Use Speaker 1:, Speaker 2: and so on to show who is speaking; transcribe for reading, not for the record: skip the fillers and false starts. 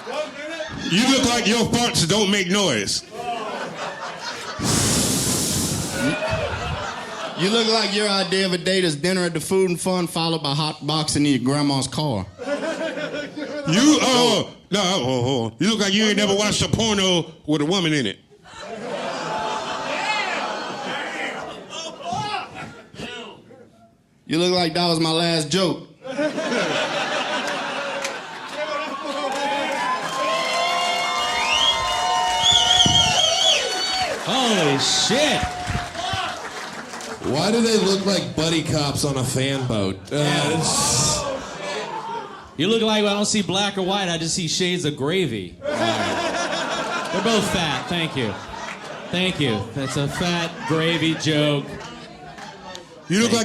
Speaker 1: You look like your farts don't make noise.
Speaker 2: You look like your idea of a date is dinner at the Food and Fun followed by hot boxing in your grandma's car.
Speaker 1: You you look like you ain't never watched a porno with a woman in it.
Speaker 2: You look like that was my last joke.
Speaker 3: Holy shit.
Speaker 4: Why do they look like buddy cops on a fan boat?
Speaker 3: You look like I don't see black or white, I just see shades of gravy. They're both fat, thank you. Thank you. That's a fat gravy joke.
Speaker 1: You look like